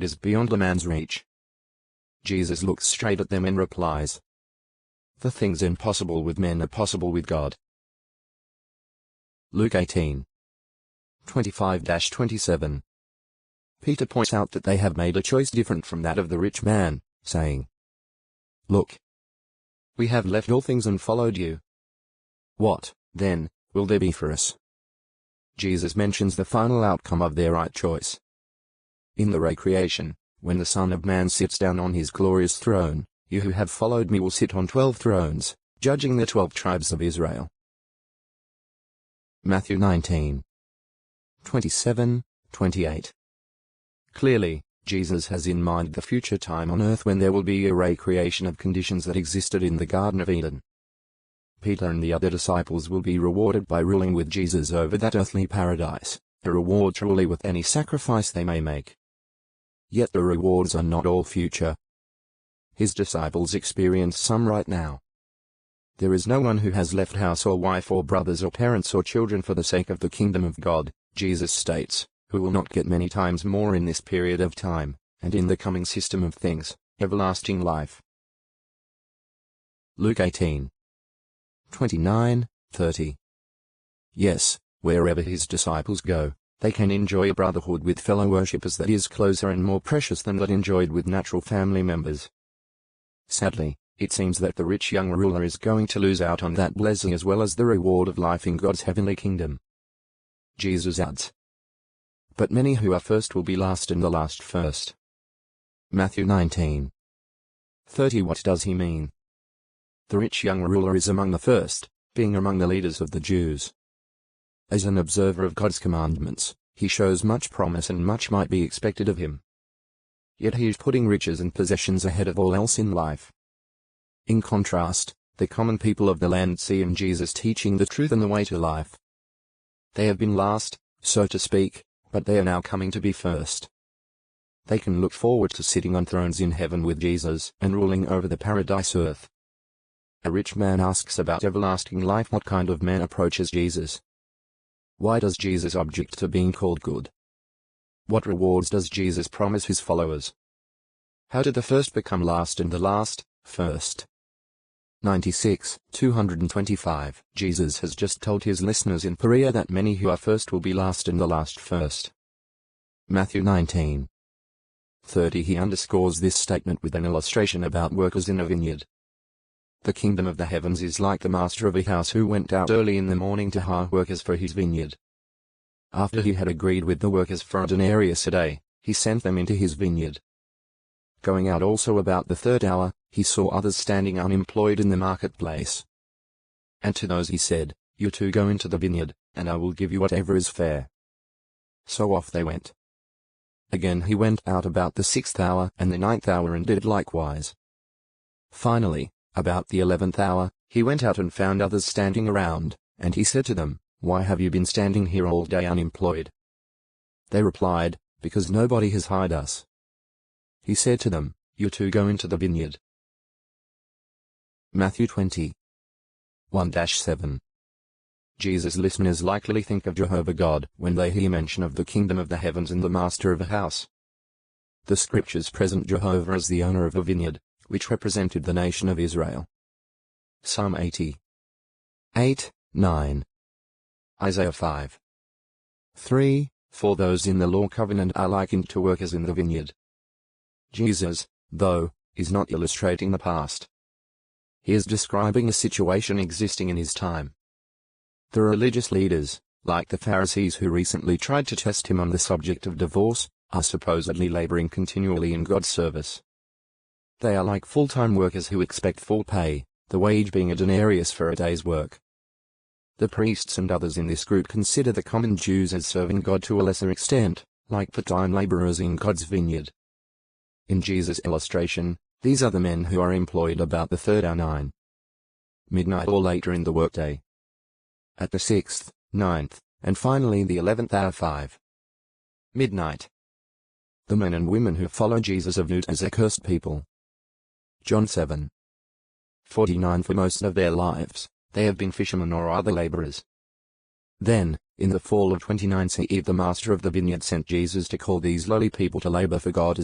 it is beyond a man's reach. Jesus looks straight at them and replies, "The things impossible with men are possible with God." Luke 18:25-27. Peter points out that they have made a choice different from that of the rich man, saying, "Look, we have left all things and followed you. What, then, will there be for us?" Jesus mentions the final outcome of their right choice. In the recreation, when the Son of Man sits down on his glorious throne, you who have followed me will sit on 12 thrones, judging the 12 tribes of Israel. Matthew 19:27-28. Clearly, Jesus has in mind the future time on earth when there will be a recreation of conditions that existed in the Garden of Eden. Peter and the other disciples will be rewarded by ruling with Jesus over that earthly paradise, a reward truly with any sacrifice they may make. Yet the rewards are not all future. His disciples experience some right now. There is no one who has left house or wife or brothers or parents or children for the sake of the kingdom of God, Jesus states, who will not get many times more in this period of time, and in the coming system of things, everlasting life. Luke 18:29-30. Yes, wherever his disciples go, they can enjoy a brotherhood with fellow worshippers that is closer and more precious than that enjoyed with natural family members. Sadly, it seems that the rich young ruler is going to lose out on that blessing as well as the reward of life in God's heavenly kingdom. Jesus adds, "But many who are first will be last and the last first." Matthew 19:30. What does he mean? The rich young ruler is among the first, being among the leaders of the Jews. As an observer of God's commandments, he shows much promise and much might be expected of him. Yet he is putting riches and possessions ahead of all else in life. In contrast, the common people of the land see in Jesus teaching the truth and the way to life. They have been last, so to speak, but they are now coming to be first. They can look forward to sitting on thrones in heaven with Jesus and ruling over the paradise earth. A rich man asks about everlasting life. What kind of man approaches Jesus? Why does Jesus object to being called good? What rewards does Jesus promise his followers? How did the first become last and the last, first? 96:225. Jesus has just told his listeners in Perea that many who are first will be last and the last first. Matthew 19:30. He underscores this statement with an illustration about workers in a vineyard. The kingdom of the heavens is like the master of a house who went out early in the morning to hire workers for his vineyard. After he had agreed with the workers for a denarius a day, he sent them into his vineyard. Going out also about the third hour, he saw others standing unemployed in the marketplace. And to those he said, "You too go into the vineyard, and I will give you whatever is fair." So off they went. Again he went out about the 6th hour and the 9th hour and did likewise. Finally, about the 11th hour, he went out and found others standing around, and he said to them, "Why have you been standing here all day unemployed?" They replied, "Because nobody has hired us." He said to them, "You too go into the vineyard." Matthew 20:1-7. Jesus' listeners likely think of Jehovah God when they hear mention of the kingdom of the heavens and the master of a house. The scriptures present Jehovah as the owner of a vineyard, which represented the nation of Israel. Psalm 80:8-9. Isaiah 5:3. For those in the law covenant are likened to workers in the vineyard. Jesus, though, is not illustrating the past. He is describing a situation existing in his time. The religious leaders, like the Pharisees who recently tried to test him on the subject of divorce, are supposedly laboring continually in God's service. They are like full-time workers who expect full pay, the wage being a denarius for a day's work. The priests and others in this group consider the common Jews as serving God to a lesser extent, like part-time laborers in God's vineyard. In Jesus' illustration, these are the men who are employed about the 3rd hour 9 midnight or later in the workday. At the 6th, 9th, and finally the 11th hour 5 midnight. The men and women who follow Jesus are viewed as accursed people. John 7:49. For most of their lives, they have been fishermen or other laborers. Then, in the fall of 29 CE, the master of the vineyard sent Jesus to call these lowly people to labor for God as